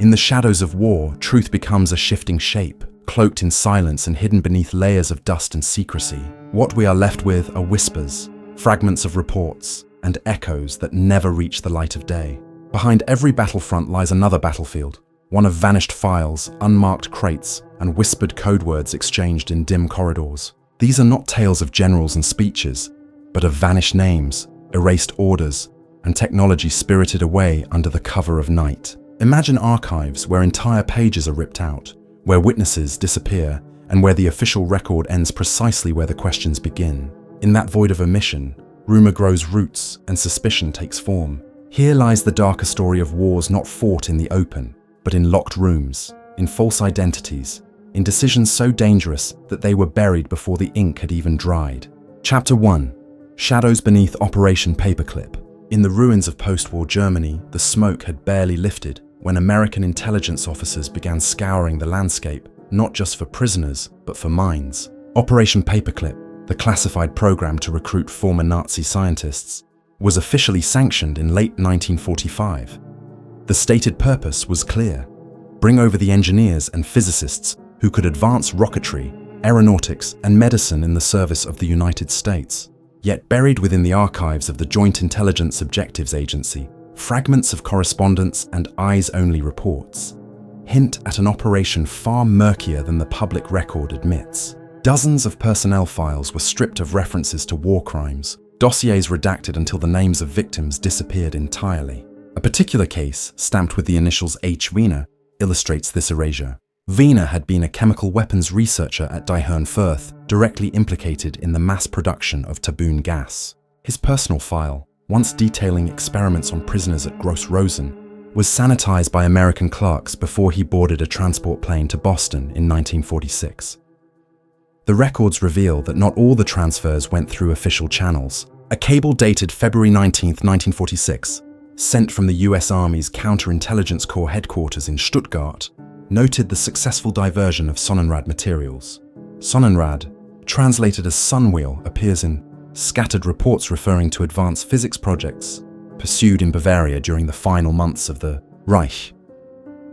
In the shadows of war, truth becomes a shifting shape, cloaked in silence and hidden beneath layers of dust and secrecy. What we are left with are whispers, fragments of reports, and echoes that never reach the light of day. Behind every battlefront lies another battlefield, one of vanished files, unmarked crates, and whispered code words exchanged in dim corridors. These are not tales of generals and speeches, but of vanished names, erased orders, and technology spirited away under the cover of night. Imagine archives where entire pages are ripped out, where witnesses disappear, and where the official record ends precisely where the questions begin. In that void of omission, rumor grows roots and suspicion takes form. Here lies the darker story of wars not fought in the open, but in locked rooms, in false identities, in decisions so dangerous that they were buried before the ink had even dried. Chapter 1. Shadows beneath Operation Paperclip. In the ruins of post-war Germany, the smoke had barely lifted when American intelligence officers began scouring the landscape, not just for prisoners, but for minds. Operation Paperclip, the classified program to recruit former Nazi scientists, was officially sanctioned in late 1945. The stated purpose was clear: bring over the engineers and physicists who could advance rocketry, aeronautics, and medicine in the service of the United States. Yet buried within the archives of the Joint Intelligence Objectives Agency, fragments of correspondence and eyes-only reports hint at an operation far murkier than the public record admits. Dozens of personnel files were stripped of references to war crimes, dossiers redacted until the names of victims disappeared entirely. A particular case, stamped with the initials H. Wiener, illustrates this erasure. Wiener had been a chemical weapons researcher at Die Herrenfurth, directly implicated in the mass production of taboon gas. His personal file, once detailing experiments on prisoners at Gross Rosen, was sanitized by American clerks before he boarded a transport plane to Boston in 1946. The records reveal that not all the transfers went through official channels. A cable dated February 19, 1946, sent from the US Army's Counterintelligence Corps headquarters in Stuttgart, noted the successful diversion of Sonnenrad materials. Sonnenrad, translated as sunwheel, appears in scattered reports referring to advanced physics projects pursued in Bavaria during the final months of the Reich.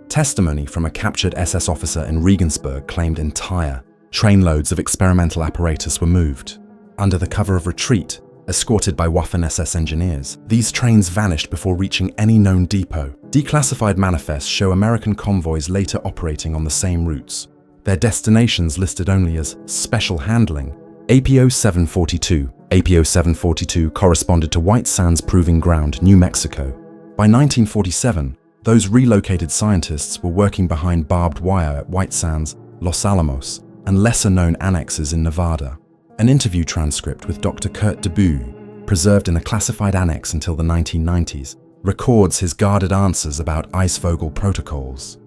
Testimony from a captured SS officer in Regensburg claimed entire trainloads of experimental apparatus were moved. Under the cover of retreat, escorted by Waffen-SS engineers, these trains vanished before reaching any known depot. Declassified manifests show American convoys later operating on the same routes, their destinations listed only as special handling. APO 742. APO 742 corresponded to White Sands Proving Ground, New Mexico. By 1947, those relocated scientists were working behind barbed wire at White Sands, Los Alamos, and lesser-known annexes in Nevada. An interview transcript with Dr. Kurt Debu, preserved in a classified annex until the 1990s, records his guarded answers about Eisvogel protocols.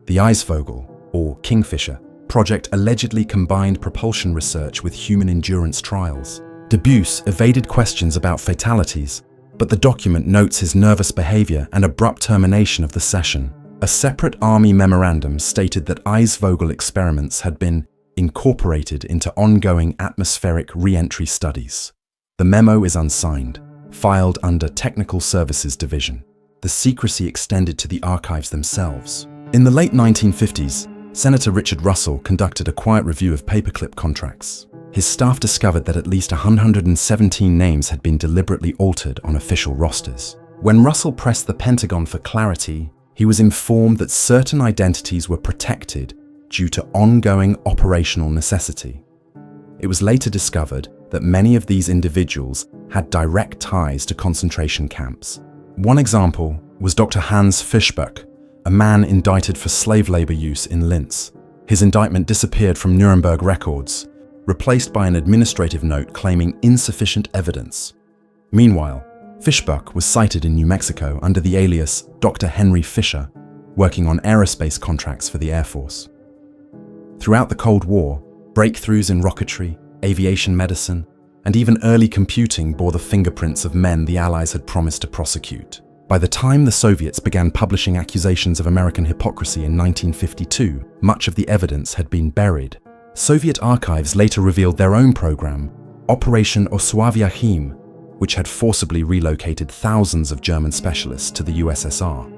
The Eisvogel, or Kingfisher, project allegedly combined propulsion research with human endurance trials. Debu's evaded questions about fatalities, but the document notes his nervous behavior and abrupt termination of the session. A separate Army memorandum stated that Eisvogel experiments had been incorporated into ongoing atmospheric re-entry studies. The memo is unsigned, filed under Technical Services Division. The secrecy extended to the archives themselves. In the late 1950s, Senator Richard Russell conducted a quiet review of paperclip contracts. His staff discovered that at least 117 names had been deliberately altered on official rosters. When Russell pressed the Pentagon for clarity, he was informed that certain identities were protected due to ongoing operational necessity. It was later discovered that many of these individuals had direct ties to concentration camps. One example was Dr. Hans Fischbach, a man indicted for slave labor use in Linz. His indictment disappeared from Nuremberg records, replaced by an administrative note claiming insufficient evidence. Meanwhile, Fischbach was cited in New Mexico under the alias Dr. Henry Fisher, working on aerospace contracts for the Air Force. Throughout the Cold War, breakthroughs in rocketry, aviation medicine, and even early computing bore the fingerprints of men the Allies had promised to prosecute. By the time the Soviets began publishing accusations of American hypocrisy in 1952, much of the evidence had been buried. Soviet archives later revealed their own program, Operation Osławiachim, which had forcibly relocated thousands of German specialists to the USSR.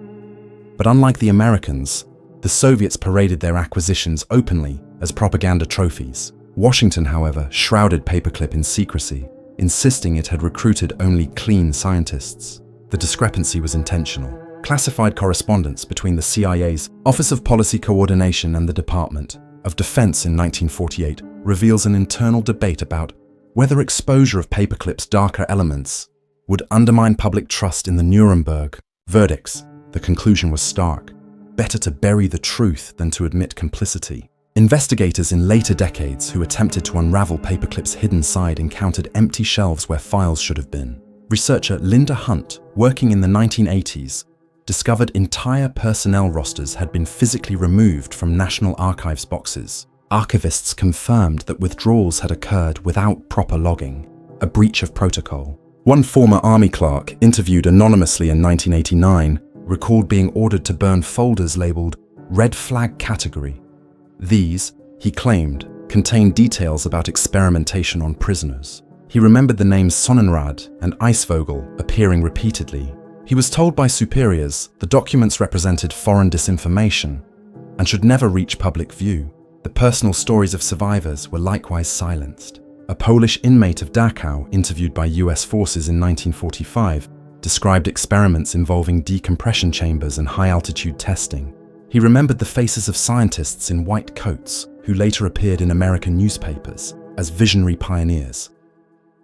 But unlike the Americans, the Soviets paraded their acquisitions openly as propaganda trophies. Washington, however, shrouded Paperclip in secrecy, insisting it had recruited only clean scientists. The discrepancy was intentional. Classified correspondence between the CIA's Office of Policy Coordination and the Department of Defense in 1948 reveals an internal debate about whether exposure of Paperclip's darker elements would undermine public trust in the Nuremberg verdicts. The conclusion was stark. Better to bury the truth than to admit complicity. Investigators in later decades who attempted to unravel Paperclip's hidden side encountered empty shelves where files should have been. Researcher Linda Hunt, working in the 1980s, discovered entire personnel rosters had been physically removed from National Archives boxes. Archivists confirmed that withdrawals had occurred without proper logging, a breach of protocol. One former army clerk, interviewed anonymously in 1989, recalled being ordered to burn folders labeled Red Flag Category. These, he claimed, contained details about experimentation on prisoners. He remembered the names Sonnenrad and Eisvogel appearing repeatedly. He was told by superiors the documents represented foreign disinformation and should never reach public view. The personal stories of survivors were likewise silenced. A Polish inmate of Dachau, interviewed by US forces in 1945, described experiments involving decompression chambers and high-altitude testing. He remembered the faces of scientists in white coats who later appeared in American newspapers as visionary pioneers.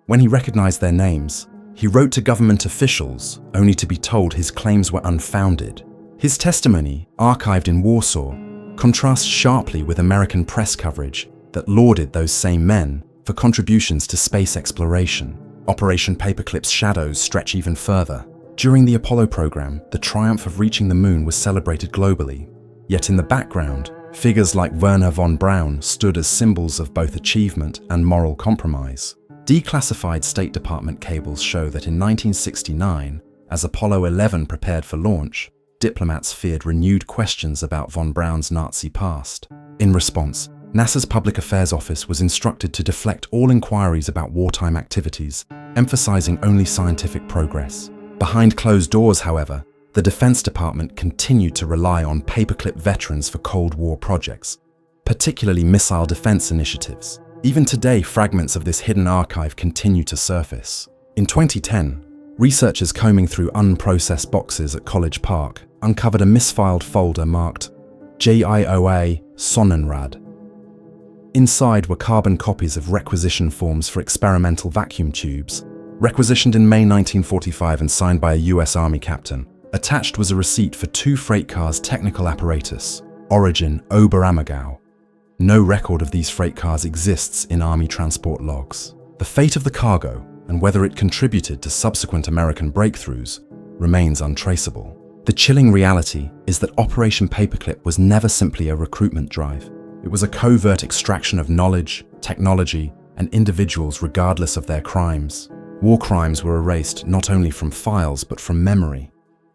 When he recognized their names, he wrote to government officials only to be told his claims were unfounded. His testimony, archived in Warsaw, contrasts sharply with American press coverage that lauded those same men for contributions to space exploration. Operation Paperclip's shadows stretch even further. During the Apollo program, the triumph of reaching the moon was celebrated globally. Yet in the background, figures like Wernher von Braun stood as symbols of both achievement and moral compromise. Declassified State Department cables show that in 1969, as Apollo 11 prepared for launch, diplomats feared renewed questions about von Braun's Nazi past. In response, NASA's Public Affairs Office was instructed to deflect all inquiries about wartime activities, emphasizing only scientific progress. Behind closed doors, however, the Defense Department continued to rely on Paperclip veterans for Cold War projects, particularly missile defense initiatives. Even today, fragments of this hidden archive continue to surface. In 2010, researchers combing through unprocessed boxes at College Park uncovered a misfiled folder marked JIOA Sonnenrad. Inside were carbon copies of requisition forms for experimental vacuum tubes, requisitioned in May 1945 and signed by a US Army captain. Attached was a receipt for 2 freight cars' technical apparatus, origin Oberammergau. No record of these freight cars exists in Army transport logs. The fate of the cargo, and whether it contributed to subsequent American breakthroughs, remains untraceable. The chilling reality is that Operation Paperclip was never simply a recruitment drive. It was a covert extraction of knowledge, technology, and individuals regardless of their crimes. War crimes were erased not only from files but from memory,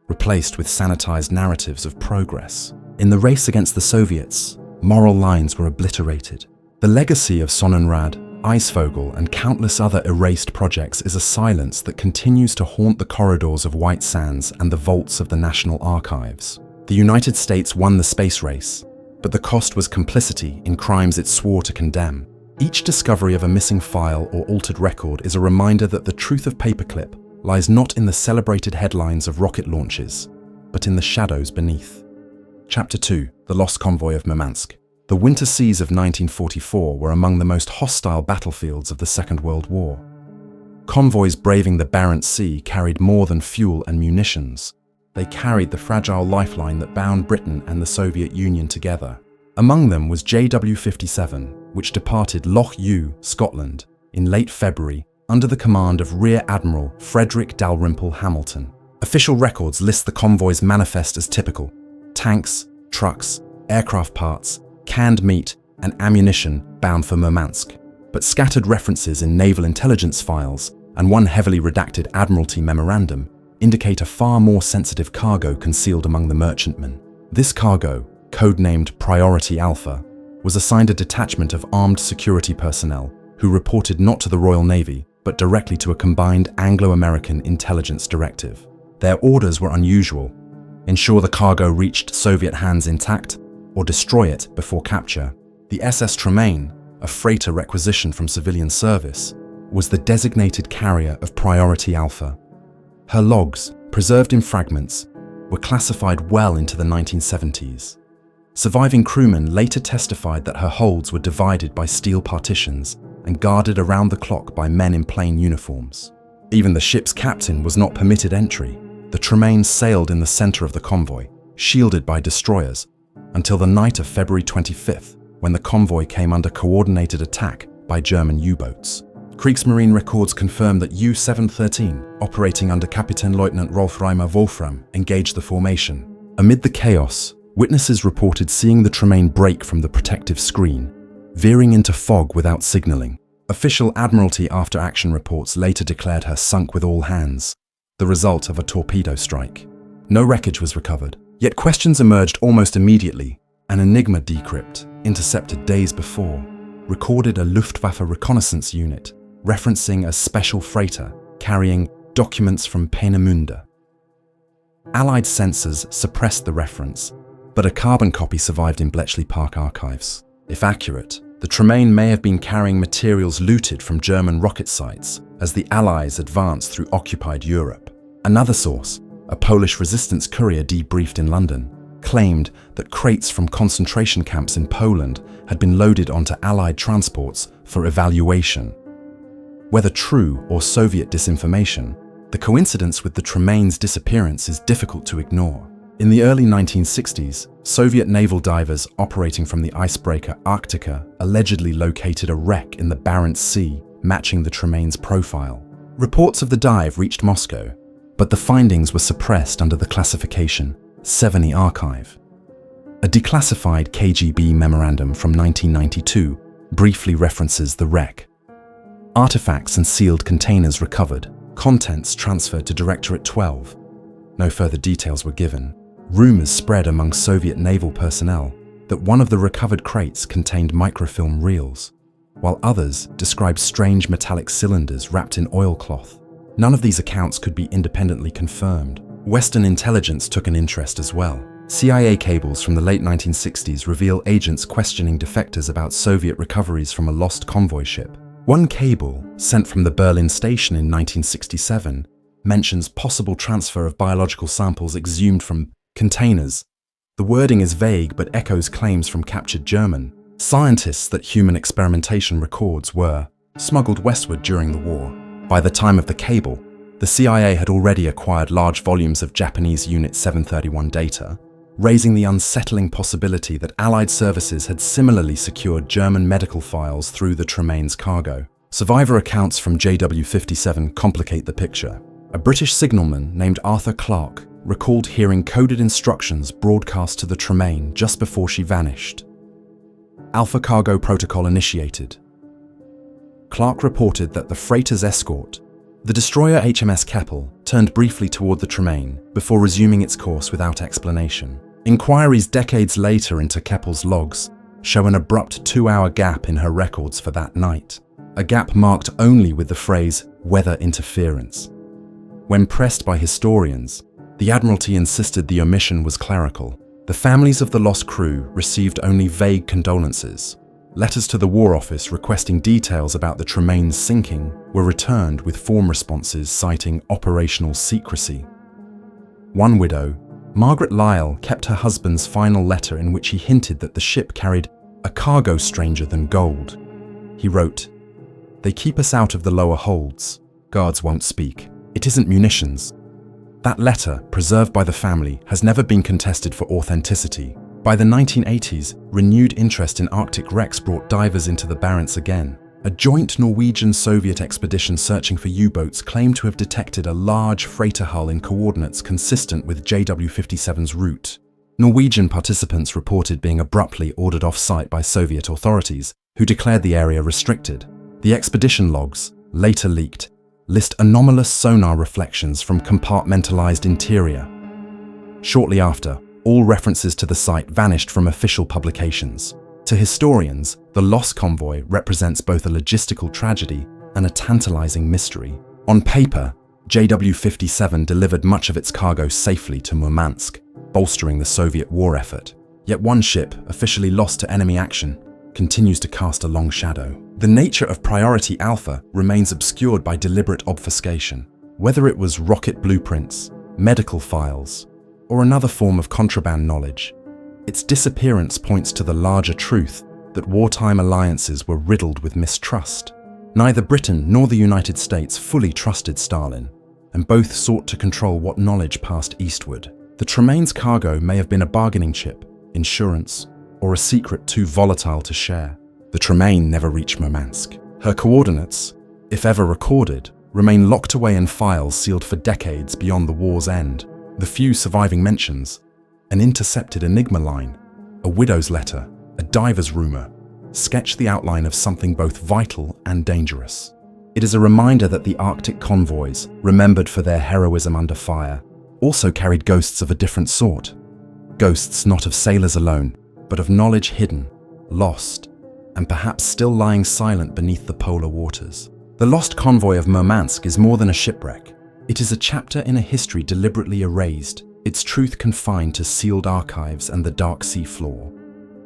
replaced with sanitized narratives of progress. In the race against the Soviets, moral lines were obliterated. The legacy of Sonnenrad, Eisvogel, and countless other erased projects is a silence that continues to haunt the corridors of White Sands and the vaults of the National Archives. The United States won the space race, but the cost was complicity in crimes it swore to condemn. Each discovery of a missing file or altered record is a reminder that the truth of Paperclip lies not in the celebrated headlines of rocket launches, but in the shadows beneath. Chapter 2: The Lost Convoy of Murmansk. The winter seas of 1944 were among the most hostile battlefields of the Second World War. Convoys braving the Barents Sea carried more than fuel and munitions. They carried the fragile lifeline that bound Britain and the Soviet Union together. Among them was JW-57, which departed Loch Ewe, Scotland, in late February under the command of Rear Admiral Frederick Dalrymple Hamilton. Official records list the convoy's manifest as typical: tanks, trucks, aircraft parts, canned meat, and ammunition bound for Murmansk. But scattered references in naval intelligence files and one heavily redacted Admiralty memorandum indicate a far more sensitive cargo concealed among the merchantmen. This cargo, codenamed Priority Alpha, was assigned a detachment of armed security personnel who reported not to the Royal Navy, but directly to a combined Anglo-American intelligence directive. Their orders were unusual: ensure the cargo reached Soviet hands intact, or destroy it before capture. The SS Tremaine, a freighter requisitioned from civilian service, was the designated carrier of Priority Alpha. Her logs, preserved in fragments, were classified well into the 1970s. Surviving crewmen later testified that her holds were divided by steel partitions and guarded around the clock by men in plain uniforms. Even the ship's captain was not permitted entry. The Tremaine sailed in the center of the convoy, shielded by destroyers, until the night of February 25th, when the convoy came under coordinated attack by German U-boats. Kriegsmarine records confirm that U-713, operating under Kapitänleutnant Rolf-Reimer Wolfram, engaged the formation. Amid the chaos, witnesses reported seeing the Tremaine break from the protective screen, veering into fog without signaling. Official Admiralty after-action reports later declared her sunk with all hands, the result of a torpedo strike. No wreckage was recovered, yet questions emerged almost immediately. An Enigma decrypt, intercepted days before, recorded a Luftwaffe reconnaissance unit referencing a special freighter carrying documents from Peenemünde. Allied censors suppressed the reference, but a carbon copy survived in Bletchley Park archives. If accurate, the Tremaine may have been carrying materials looted from German rocket sites as the Allies advanced through occupied Europe. Another source, a Polish resistance courier debriefed in London, claimed that crates from concentration camps in Poland had been loaded onto Allied transports for evaluation. Whether true or Soviet disinformation, the coincidence with the Tremaine's disappearance is difficult to ignore. In the early 1960s, Soviet naval divers operating from the icebreaker Arktika allegedly located a wreck in the Barents Sea, matching the Tremaine's profile. Reports of the dive reached Moscow, but the findings were suppressed under the classification Severny Archive. A declassified KGB memorandum from 1992 briefly references the wreck. Artifacts and sealed containers recovered, contents transferred to Directorate 12. No further details were given. Rumors spread among Soviet naval personnel that one of the recovered crates contained microfilm reels, while others described strange metallic cylinders wrapped in oilcloth. None of these accounts could be independently confirmed. Western intelligence took an interest as well. CIA cables from the late 1960s reveal agents questioning defectors about Soviet recoveries from a lost convoy ship. One cable, sent from the Berlin station in 1967, mentions possible transfer of biological samples exhumed from containers. The wording is vague but echoes claims from captured German scientists that human experimentation records were smuggled westward during the war. By the time of the cable, the CIA had already acquired large volumes of Japanese Unit 731 data, raising the unsettling possibility that Allied services had similarly secured German medical files through the Tremaine's cargo. Survivor accounts from JW57 complicate the picture. A British signalman named Arthur Clarke recalled hearing coded instructions broadcast to the Tremaine just before she vanished. Alpha Cargo Protocol initiated. Clarke reported that the freighter's escort, the destroyer HMS Keppel, turned briefly toward the Tremaine before resuming its course without explanation. Inquiries decades later into Keppel's logs show an abrupt 2-hour gap in her records for that night, a gap marked only with the phrase weather interference. When pressed by historians, the Admiralty insisted the omission was clerical. The families of the lost crew received only vague condolences. Letters to the War Office requesting details about the Tremaine's sinking were returned with form responses citing operational secrecy. One widow, Margaret Lyle, kept her husband's final letter in which he hinted that the ship carried a cargo stranger than gold. He wrote, "They keep us out of the lower holds. Guards won't speak. It isn't munitions." That letter, preserved by the family, has never been contested for authenticity. By the 1980s, renewed interest in Arctic wrecks brought divers into the Barents again. A joint Norwegian-Soviet expedition searching for U-boats claimed to have detected a large freighter hull in coordinates consistent with JW57's route. Norwegian participants reported being abruptly ordered off-site by Soviet authorities, who declared the area restricted. The expedition logs, later leaked, list anomalous sonar reflections from compartmentalized interior. Shortly after, all references to the site vanished from official publications. To historians, the lost convoy represents both a logistical tragedy and a tantalizing mystery. On paper, JW-57 delivered much of its cargo safely to Murmansk, bolstering the Soviet war effort. Yet one ship, officially lost to enemy action, continues to cast a long shadow. The nature of Priority Alpha remains obscured by deliberate obfuscation. Whether it was rocket blueprints, medical files, or another form of contraband knowledge, its disappearance points to the larger truth that wartime alliances were riddled with mistrust. Neither Britain nor the United States fully trusted Stalin, and both sought to control what knowledge passed eastward. The Tremaine's cargo may have been a bargaining chip, insurance, or a secret too volatile to share. The Tremaine never reached Murmansk. Her coordinates, if ever recorded, remain locked away in files sealed for decades beyond the war's end. The few surviving mentions, an intercepted Enigma line, a widow's letter, a diver's rumor, sketch the outline of something both vital and dangerous. It is a reminder that the Arctic convoys, remembered for their heroism under fire, also carried ghosts of a different sort. Ghosts not of sailors alone, but of knowledge hidden, lost, and perhaps still lying silent beneath the polar waters. The lost convoy of Murmansk is more than a shipwreck. It is a chapter in a history deliberately erased, its truth confined to sealed archives and the dark sea floor.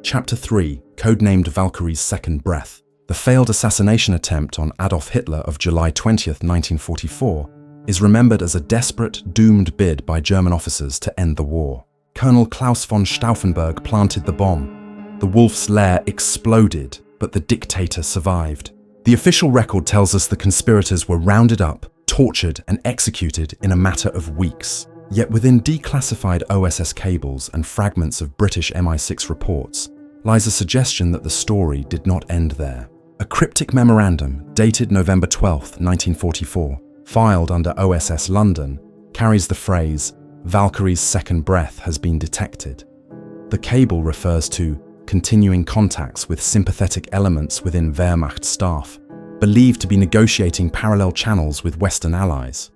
Chapter 3, codenamed Valkyrie's Second Breath. The failed assassination attempt on Adolf Hitler of July 20, 1944, is remembered as a desperate, doomed bid by German officers to end the war. Colonel Klaus von Stauffenberg planted the bomb. The wolf's lair exploded, but the dictator survived. The official record tells us the conspirators were rounded up, tortured, and executed in a matter of weeks. Yet within declassified OSS cables and fragments of British MI6 reports lies a suggestion that the story did not end there. A cryptic memorandum dated November 12, 1944, filed under OSS London, carries the phrase, "Valkyrie's second breath has been detected." The cable refers to continuing contacts with sympathetic elements within Wehrmacht staff, believed to be negotiating parallel channels with Western allies.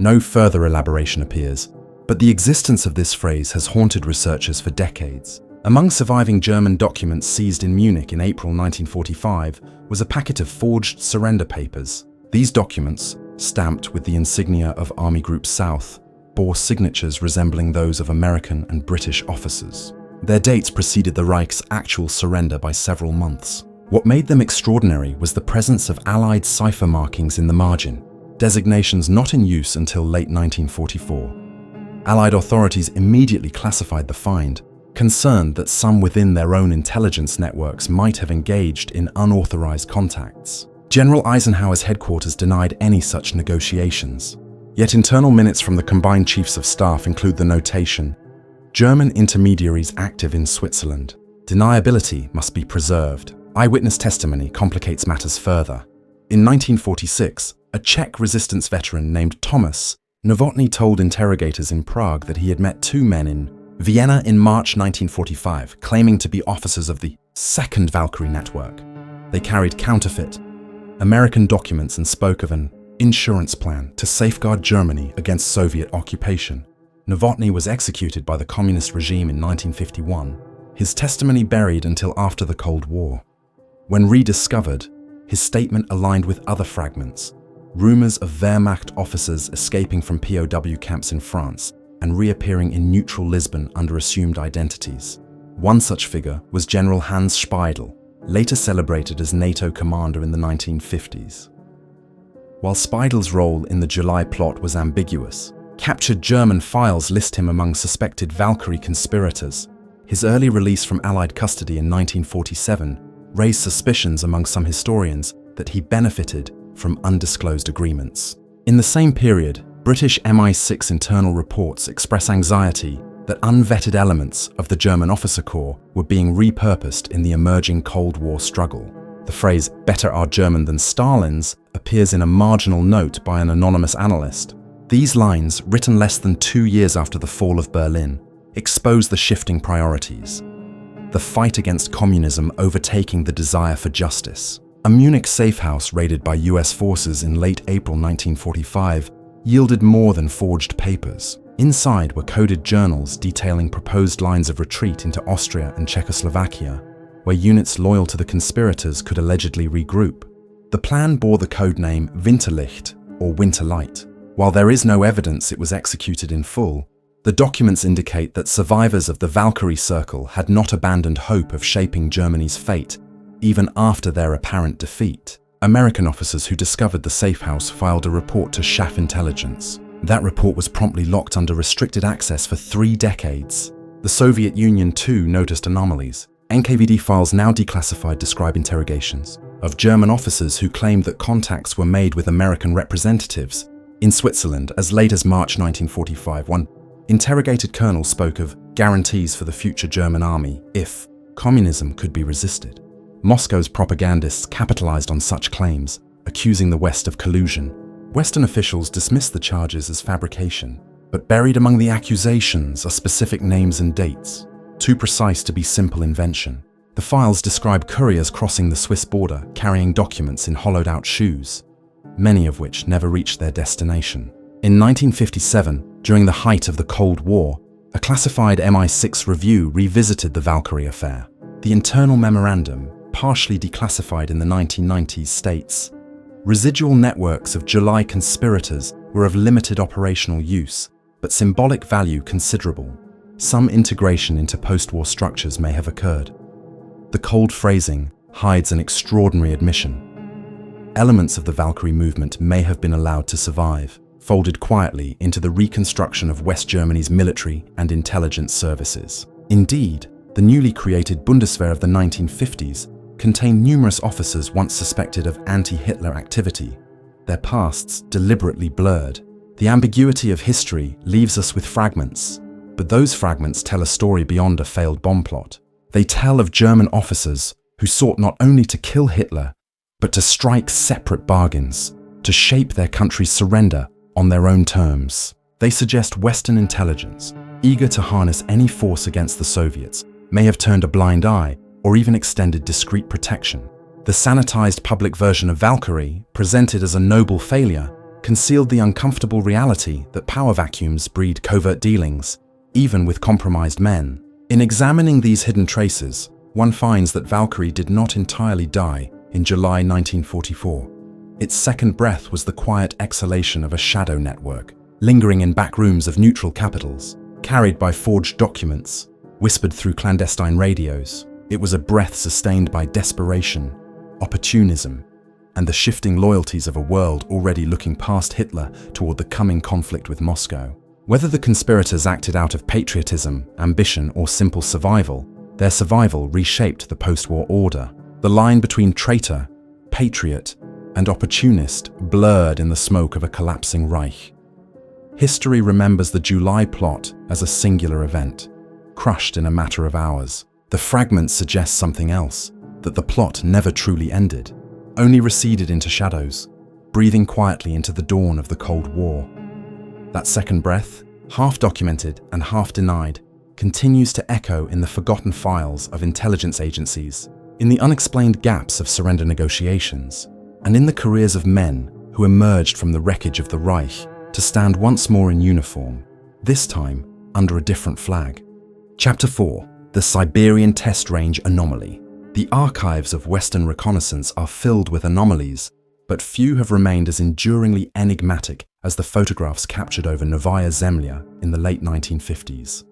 No further elaboration appears, but the existence of this phrase has haunted researchers for decades. Among surviving German documents seized in Munich in April 1945 was a packet of forged surrender papers. These documents, stamped with the insignia of Army Group South, bore signatures resembling those of American and British officers. Their dates preceded the Reich's actual surrender by several months. What made them extraordinary was the presence of Allied cipher markings in the margin, designations not in use until late 1944. Allied authorities immediately classified the find, concerned that some within their own intelligence networks might have engaged in unauthorized contacts. General Eisenhower's headquarters denied any such negotiations. Yet internal minutes from the combined chiefs of staff include the notation, "German intermediaries active in Switzerland. Deniability must be preserved." Eyewitness testimony complicates matters further. In 1946, a Czech resistance veteran named Thomas Novotny told interrogators in Prague that he had met two men in Vienna in March 1945, claiming to be officers of the Second Valkyrie network. They carried counterfeit American documents and spoke of an insurance plan to safeguard Germany against Soviet occupation. Novotny was executed by the communist regime in 1951, his testimony buried until after the Cold War. When rediscovered, his statement aligned with other fragments, rumors of Wehrmacht officers escaping from POW camps in France and reappearing in neutral Lisbon under assumed identities. One such figure was General Hans Speidel, later celebrated as NATO commander in the 1950s. While Speidel's role in the July plot was ambiguous, captured German files list him among suspected Valkyrie conspirators. His early release from Allied custody in 1947 raised suspicions among some historians that he benefited from undisclosed agreements. In the same period, British MI6 internal reports express anxiety that unvetted elements of the German officer corps were being repurposed in the emerging Cold War struggle. The phrase "better our German than Stalin's" appears in a marginal note by an anonymous analyst. These lines, written less than 2 years after the fall of Berlin, expose the shifting priorities. The fight against communism overtaking the desire for justice. A Munich safe house raided by US forces in late April 1945 yielded more than forged papers. Inside were coded journals detailing proposed lines of retreat into Austria and Czechoslovakia, where units loyal to the conspirators could allegedly regroup. The plan bore the codename Winterlicht, or Winter Light. While there is no evidence it was executed in full, the documents indicate that survivors of the Valkyrie Circle had not abandoned hope of shaping Germany's fate, even after their apparent defeat. American officers who discovered the safe house filed a report to Schaff Intelligence. That report was promptly locked under restricted access for 3 decades. The Soviet Union too noticed anomalies. NKVD files now declassified describe interrogations of German officers who claimed that contacts were made with American representatives in Switzerland as late as March 1945. One interrogated colonel spoke of guarantees for the future German army if communism could be resisted. Moscow's propagandists capitalized on such claims, accusing the West of collusion. Western officials dismissed the charges as fabrication, but buried among the accusations are specific names and dates, too precise to be simple invention. The files describe couriers crossing the Swiss border carrying documents in hollowed-out shoes, many of which never reached their destination. In 1957, during the height of the Cold War, a classified MI6 review revisited the Valkyrie affair. The internal memorandum, partially declassified in the 1990s, states, "Residual networks of July conspirators were of limited operational use, but symbolic value considerable. Some integration into post-war structures may have occurred." The cold phrasing hides an extraordinary admission. Elements of the Valkyrie movement may have been allowed to survive, folded quietly into the reconstruction of West Germany's military and intelligence services. Indeed, the newly created Bundeswehr of the 1950s contained numerous officers once suspected of anti-Hitler activity, their pasts deliberately blurred. The ambiguity of history leaves us with fragments, but those fragments tell a story beyond a failed bomb plot. They tell of German officers who sought not only to kill Hitler, but to strike separate bargains, to shape their country's surrender on their own terms. They suggest Western intelligence, eager to harness any force against the Soviets, may have turned a blind eye or even extended discreet protection. The sanitized public version of Valkyrie, presented as a noble failure, concealed the uncomfortable reality that power vacuums breed covert dealings, even with compromised men. In examining these hidden traces, one finds that Valkyrie did not entirely die in July 1944. Its second breath was the quiet exhalation of a shadow network, lingering in back rooms of neutral capitals, carried by forged documents, whispered through clandestine radios. It was a breath sustained by desperation, opportunism, and the shifting loyalties of a world already looking past Hitler toward the coming conflict with Moscow. Whether the conspirators acted out of patriotism, ambition, or simple survival, their survival reshaped the post-war order. The line between traitor, patriot, and opportunist blurred in the smoke of a collapsing Reich. History remembers the July plot as a singular event, crushed in a matter of hours. The fragments suggest something else, that the plot never truly ended, only receded into shadows, breathing quietly into the dawn of the Cold War. That second breath, half documented and half denied, continues to echo in the forgotten files of intelligence agencies, in the unexplained gaps of surrender negotiations, and in the careers of men who emerged from the wreckage of the Reich to stand once more in uniform, this time under a different flag. Chapter 4. The Siberian Test Range Anomaly. The archives of Western reconnaissance are filled with anomalies, but few have remained as enduringly enigmatic as the photographs captured over Novaya Zemlya in the late 1950s.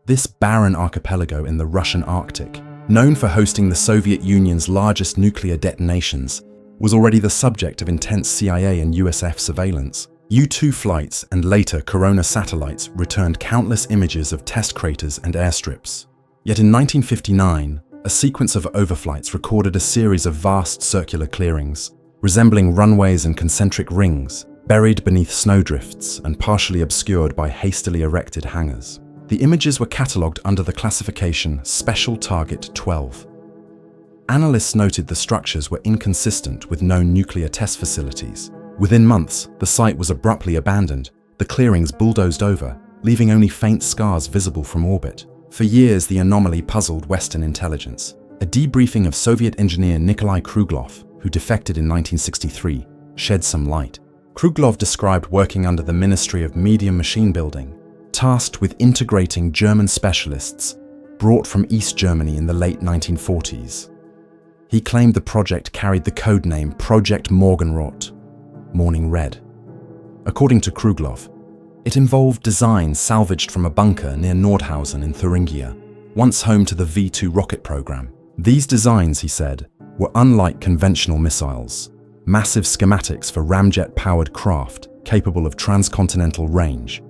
This barren archipelago in the Russian Arctic, known for hosting the Soviet Union's largest nuclear detonations, was already the subject of intense CIA and USF surveillance. U-2 flights and later Corona satellites returned countless images of test craters and airstrips. Yet in 1959, a sequence of overflights recorded a series of vast circular clearings, resembling runways and concentric rings, buried beneath snowdrifts and partially obscured by hastily erected hangars. The images were catalogued under the classification Special Target 12. Analysts noted the structures were inconsistent with known nuclear test facilities. Within months, the site was abruptly abandoned, the clearings bulldozed over, leaving only faint scars visible from orbit. For years, the anomaly puzzled Western intelligence. A debriefing of Soviet engineer Nikolai Kruglov, who defected in 1963, shed some light. Kruglov described working under the Ministry of Medium Machine Building, tasked with integrating German specialists brought from East Germany in the late 1940s. He claimed the project carried the codename Project Morgenrot. morning red. According to Kruglov, it involved designs salvaged from a bunker near Nordhausen in Thuringia, once home to the V-2 rocket program. These designs, he said, were unlike conventional missiles, massive schematics for ramjet-powered craft capable of transcontinental range,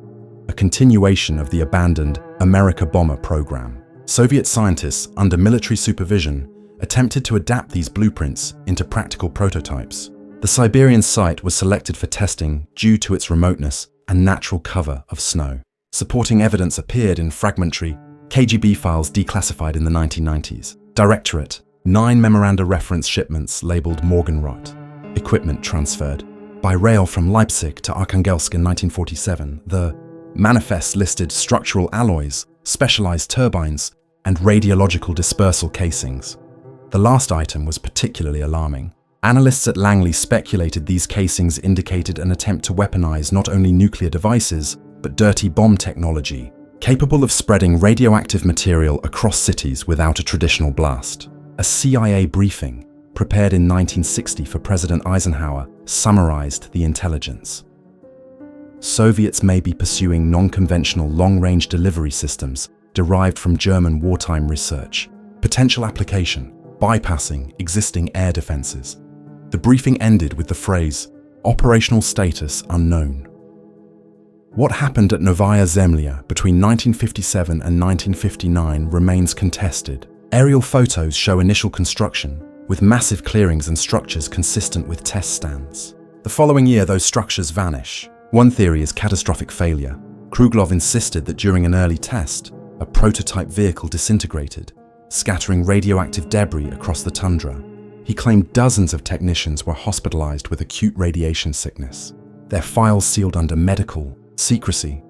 a continuation of the abandoned America bomber program. Soviet scientists, under military supervision, attempted to adapt these blueprints into practical prototypes. The Siberian site was selected for testing due to its remoteness and natural cover of snow. Supporting evidence appeared in fragmentary KGB files declassified in the 1990s. Directorate, 9 memoranda reference shipments labeled Morgenrot. Equipment transferred by rail from Leipzig to Arkhangelsk in 1947. The manifests listed structural alloys, specialized turbines, and radiological dispersal casings. The last item was particularly alarming. Analysts at Langley speculated these casings indicated an attempt to weaponize not only nuclear devices, but dirty bomb technology, capable of spreading radioactive material across cities without a traditional blast. A CIA briefing, prepared in 1960 for President Eisenhower, summarized the intelligence. Soviets may be pursuing non-conventional long-range delivery systems derived from German wartime research. Potential application, bypassing existing air defenses. The briefing ended with the phrase, "Operational status unknown." What happened at Novaya Zemlya between 1957 and 1959 remains contested. Aerial photos show initial construction, with massive clearings and structures consistent with test stands. The following year, those structures vanish. One theory is catastrophic failure. Kruglov insisted that during an early test, a prototype vehicle disintegrated, scattering radioactive debris across the tundra. He claimed dozens of technicians were hospitalized with acute radiation sickness, their files sealed under medical secrecy.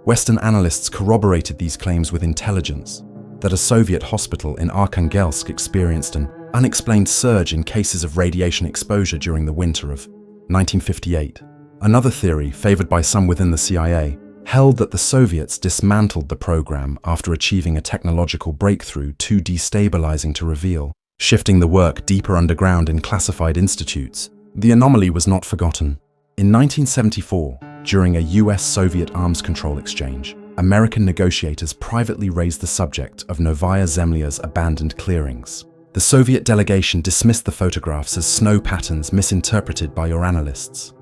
Western analysts corroborated these claims with intelligence that a Soviet hospital in Arkhangelsk experienced an unexplained surge in cases of radiation exposure during the winter of 1958. Another theory, favored by some within the CIA, held that the Soviets dismantled the program after achieving a technological breakthrough too destabilizing to reveal, shifting the work deeper underground in classified institutes. The anomaly was not forgotten. In 1974, during a US-Soviet arms control exchange, American negotiators privately raised the subject of Novaya Zemlya's abandoned clearings. The Soviet delegation dismissed the photographs as snow patterns misinterpreted by your analysts.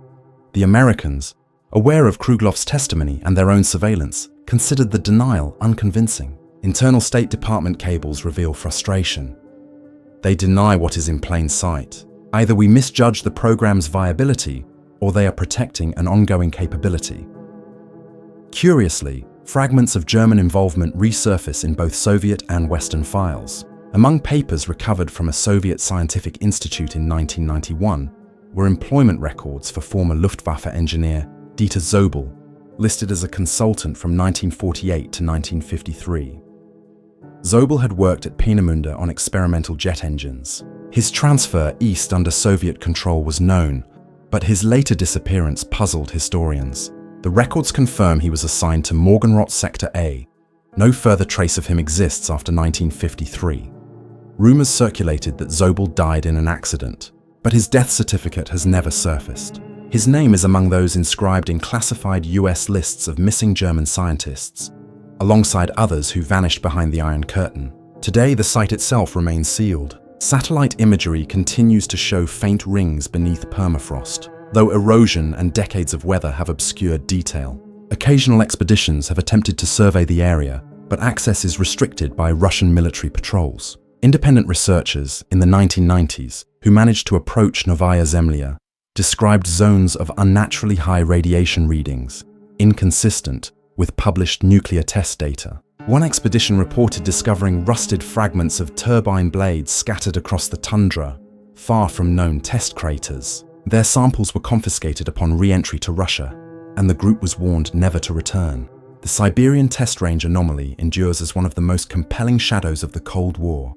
The Americans, aware of Kruglov's testimony and their own surveillance, considered the denial unconvincing. Internal State Department cables reveal frustration. They deny what is in plain sight. Either we misjudge the program's viability, or they are protecting an ongoing capability. Curiously, fragments of German involvement resurface in both Soviet and Western files. Among papers recovered from a Soviet scientific institute in 1991 were employment records for former Luftwaffe engineer Dieter Zobel, listed as a consultant from 1948 to 1953. Zobel had worked at Peenemünde on experimental jet engines. His transfer east under Soviet control was known, but his later disappearance puzzled historians. The records confirm he was assigned to Morgenrot Sector A. No further trace of him exists after 1953. Rumors circulated that Zobel died in an accident, but his death certificate has never surfaced. His name is among those inscribed in classified US lists of missing German scientists, alongside others who vanished behind the Iron Curtain. Today, the site itself remains sealed. Satellite imagery continues to show faint rings beneath permafrost, though erosion and decades of weather have obscured detail. Occasional expeditions have attempted to survey the area, but access is restricted by Russian military patrols. Independent researchers in the 1990s who managed to approach Novaya Zemlya described zones of unnaturally high radiation readings, inconsistent with published nuclear test data. One expedition reported discovering rusted fragments of turbine blades scattered across the tundra, far from known test craters. Their samples were confiscated upon re-entry to Russia, and the group was warned never to return. The Siberian test range anomaly endures as one of the most compelling shadows of the Cold War.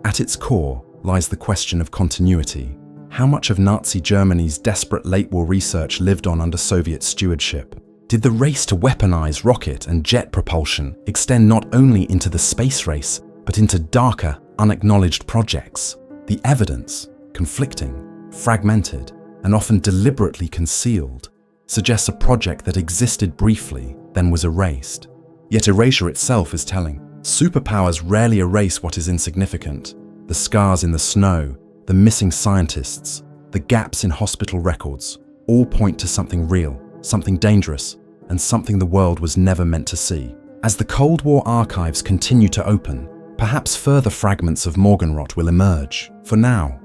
At its core lies the question of continuity. How much of Nazi Germany's desperate late-war research lived on under Soviet stewardship? Did the race to weaponize rocket and jet propulsion extend not only into the space race, but into darker, unacknowledged projects? The evidence, conflicting, fragmented, and often deliberately concealed, suggests a project that existed briefly, then was erased. Yet erasure itself is telling. Superpowers rarely erase what is insignificant. The scars in the snow, the missing scientists, the gaps in hospital records, all point to something real, something dangerous, and something the world was never meant to see. As the Cold War archives continue to open, perhaps further fragments of Morgenrot will emerge. For now,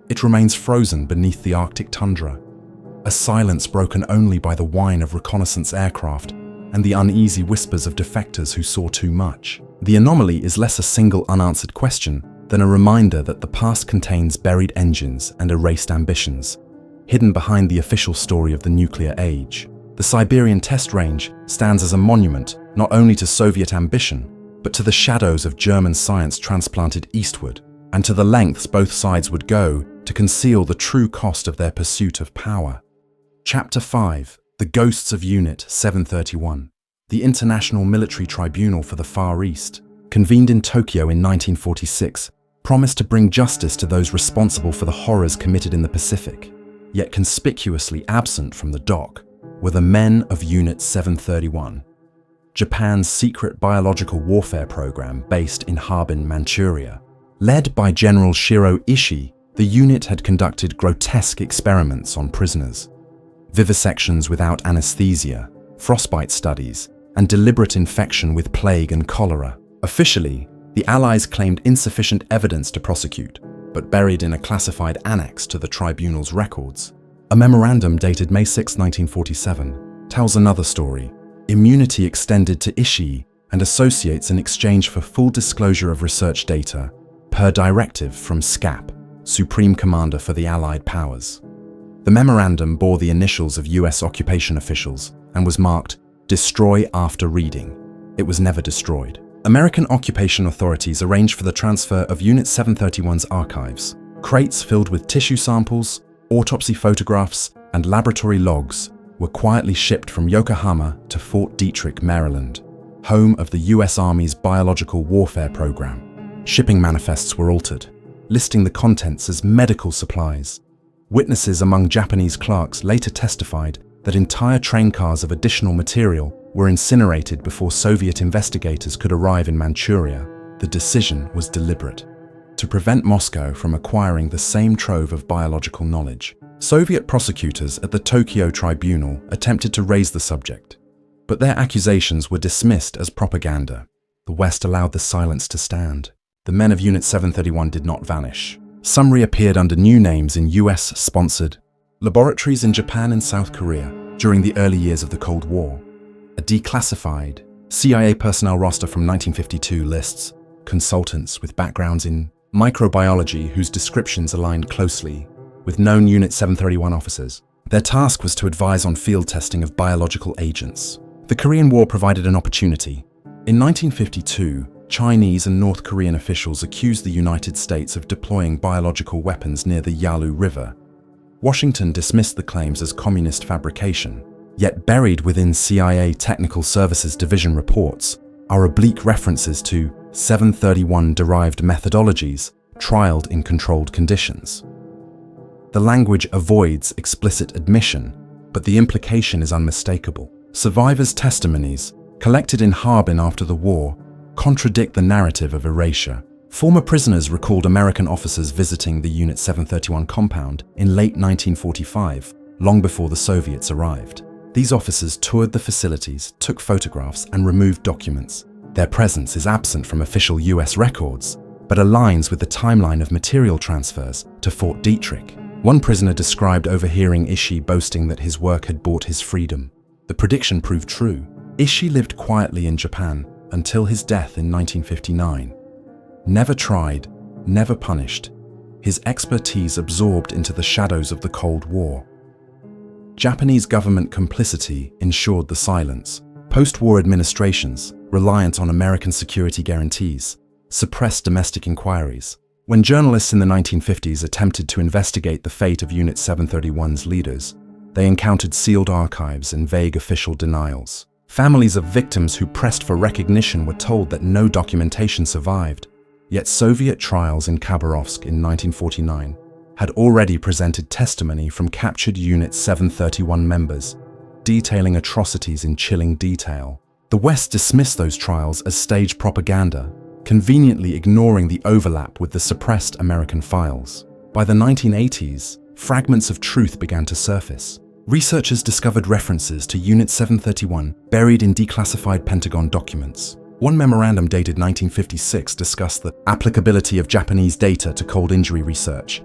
it remains frozen beneath the Arctic tundra, a silence broken only by the whine of reconnaissance aircraft and the uneasy whispers of defectors who saw too much. The anomaly is less a single unanswered question than a reminder that the past contains buried engines and erased ambitions, hidden behind the official story of the nuclear age. The Siberian test range stands as a monument not only to Soviet ambition, but to the shadows of German science transplanted eastward, and to the lengths both sides would go to conceal the true cost of their pursuit of power. Chapter 5: The Ghosts of Unit 731. The International Military Tribunal for the Far East, convened in Tokyo in 1946, promised to bring justice to those responsible for the horrors committed in the Pacific. Yet conspicuously absent from the dock were the men of Unit 731, Japan's secret biological warfare program based in Harbin, Manchuria. Led by General Shiro Ishii, the unit had conducted grotesque experiments on prisoners. Vivisections without anesthesia, frostbite studies, and deliberate infection with plague and cholera. Officially, the Allies claimed insufficient evidence to prosecute, but buried in a classified annex to the tribunal's records. A memorandum dated May 6, 1947, tells another story. Immunity extended to Ishii and associates in exchange for full disclosure of research data, per directive from SCAP, Supreme Commander for the Allied Powers. The memorandum bore the initials of US occupation officials and was marked "Destroy after reading." It was never destroyed. American occupation authorities arranged for the transfer of Unit 731's archives. Crates filled with tissue samples, autopsy photographs, and laboratory logs were quietly shipped from Yokohama to Fort Detrick, Maryland, home of the US Army's biological warfare program. Shipping manifests were altered, listing the contents as medical supplies. Witnesses among Japanese clerks later testified that entire train cars of additional material were incinerated before Soviet investigators could arrive in Manchuria. The decision was deliberate, to prevent Moscow from acquiring the same trove of biological knowledge. Soviet prosecutors at the Tokyo Tribunal attempted to raise the subject, but their accusations were dismissed as propaganda. The West allowed the silence to stand. The men of Unit 731 did not vanish. Some reappeared under new names in US-sponsored laboratories in Japan and South Korea during the early years of the Cold War. A declassified CIA personnel roster from 1952 lists consultants with backgrounds in microbiology whose descriptions aligned closely with known Unit 731 officers. Their task was to advise on field testing of biological agents. The Korean War provided an opportunity. In 1952, Chinese and North Korean officials accused the United States of deploying biological weapons near the Yalu River. Washington dismissed the claims as communist fabrication, yet buried within CIA Technical Services Division reports are oblique references to 731-derived methodologies trialed in controlled conditions. The language avoids explicit admission, but the implication is unmistakable. Survivors' testimonies, collected in Harbin after the war, contradict the narrative of erasure. Former prisoners recalled American officers visiting the Unit 731 compound in late 1945, long before the Soviets arrived. These officers toured the facilities, took photographs, and removed documents. Their presence is absent from official US records, but aligns with the timeline of material transfers to Fort Detrick. One prisoner described overhearing Ishii boasting that his work had bought his freedom. The prediction proved true. Ishii lived quietly in Japan until his death in 1959. Never tried, never punished, his expertise absorbed into the shadows of the Cold War. Japanese government complicity ensured the silence. Post-war administrations, reliant on American security guarantees, suppressed domestic inquiries. When journalists in the 1950s attempted to investigate the fate of Unit 731's leaders, they encountered sealed archives and vague official denials. Families of victims who pressed for recognition were told that no documentation survived. Yet Soviet trials in Khabarovsk in 1949 had already presented testimony from captured Unit 731 members, detailing atrocities in chilling detail. The West dismissed those trials as staged propaganda, conveniently ignoring the overlap with the suppressed American files. By the 1980s, fragments of truth began to surface. Researchers discovered references to Unit 731 buried in declassified Pentagon documents. One memorandum dated 1956 discussed the applicability of Japanese data to cold injury research.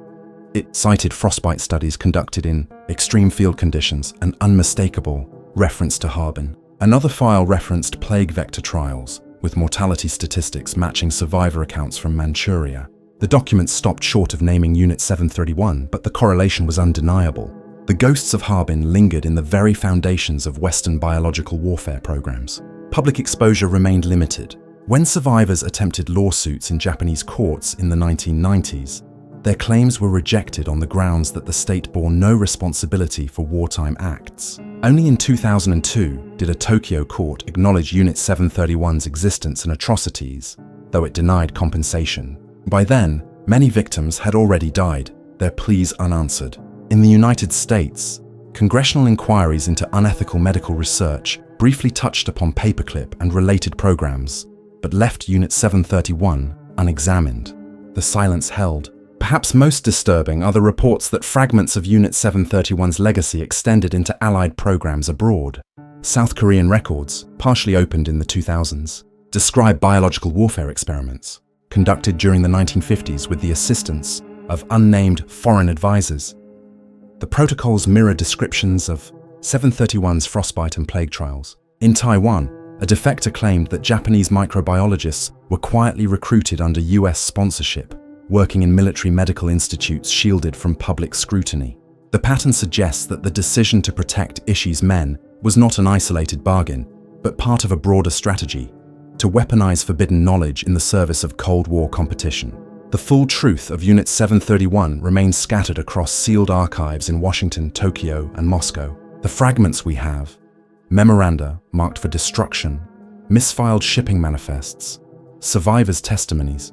It cited frostbite studies conducted in extreme field conditions, an unmistakable reference to Harbin. Another file referenced plague vector trials, with mortality statistics matching survivor accounts from Manchuria. The documents stopped short of naming Unit 731, but the correlation was undeniable. The ghosts of Harbin lingered in the very foundations of Western biological warfare programs. Public exposure remained limited. When survivors attempted lawsuits in Japanese courts in the 1990s, their claims were rejected on the grounds that the state bore no responsibility for wartime acts. Only in 2002 did a Tokyo court acknowledge Unit 731's existence and atrocities, though it denied compensation. By then, many victims had already died, their pleas unanswered. In the United States, congressional inquiries into unethical medical research briefly touched upon Paperclip and related programs, but left Unit 731 unexamined. The silence held. Perhaps most disturbing are the reports that fragments of Unit 731's legacy extended into Allied programs abroad. South Korean records, partially opened in the 2000s, describe biological warfare experiments conducted during the 1950s with the assistance of unnamed foreign advisors. The protocols mirror descriptions of 731's frostbite and plague trials. In Taiwan, a defector claimed that Japanese microbiologists were quietly recruited under US sponsorship, working in military medical institutes shielded from public scrutiny. The pattern suggests that the decision to protect Ishii's men was not an isolated bargain, but part of a broader strategy to weaponize forbidden knowledge in the service of Cold War competition. The full truth of Unit 731 remains scattered across sealed archives in Washington, Tokyo, and Moscow. The fragments we have, memoranda marked for destruction, misfiled shipping manifests, survivors' testimonies,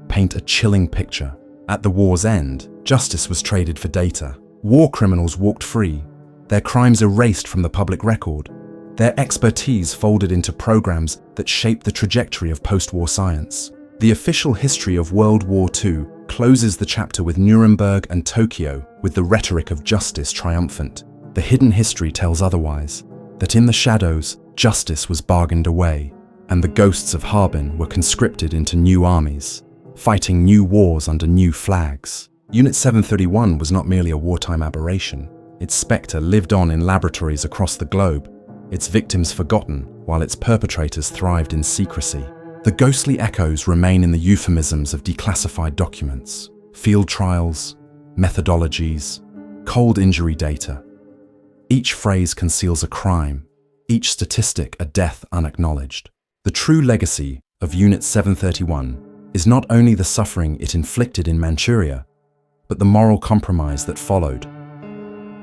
paint a chilling picture. At the war's end, justice was traded for data. War criminals walked free, their crimes erased from the public record, their expertise folded into programs that shaped the trajectory of post-war science. The official history of World War II closes the chapter with Nuremberg and Tokyo with the rhetoric of justice triumphant. The hidden history tells otherwise, that in the shadows, justice was bargained away, and the ghosts of Harbin were conscripted into new armies, fighting new wars under new flags. Unit 731 was not merely a wartime aberration. Its spectre lived on in laboratories across the globe, its victims forgotten while its perpetrators thrived in secrecy. The ghostly echoes remain in the euphemisms of declassified documents, field trials, methodologies, cold injury data. Each phrase conceals a crime, each statistic a death unacknowledged. The true legacy of Unit 731 is not only the suffering it inflicted in Manchuria, but the moral compromise that followed.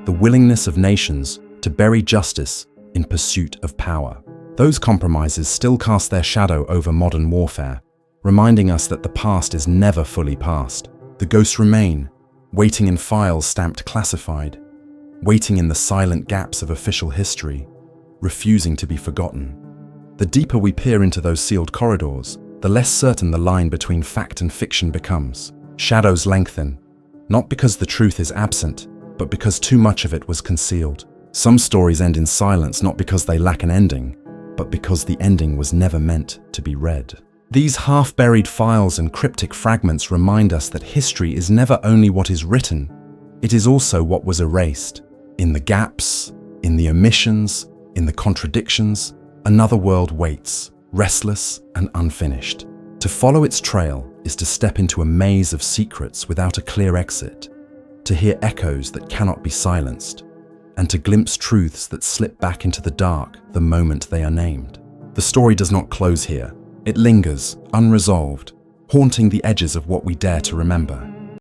The willingness of nations to bury justice in pursuit of power. Those compromises still cast their shadow over modern warfare, reminding us that the past is never fully past. The ghosts remain, waiting in files stamped classified, waiting in the silent gaps of official history, refusing to be forgotten. The deeper we peer into those sealed corridors, the less certain the line between fact and fiction becomes. Shadows lengthen, not because the truth is absent, but because too much of it was concealed. Some stories end in silence not because they lack an ending, but because the ending was never meant to be read. These half-buried files and cryptic fragments remind us that history is never only what is written, it is also what was erased. In the gaps, in the omissions, in the contradictions, another world waits, restless and unfinished. To follow its trail is to step into a maze of secrets without a clear exit, to hear echoes that cannot be silenced, and to glimpse truths that slip back into the dark the moment they are named. The story does not close here. It lingers, unresolved, haunting the edges of what we dare to remember.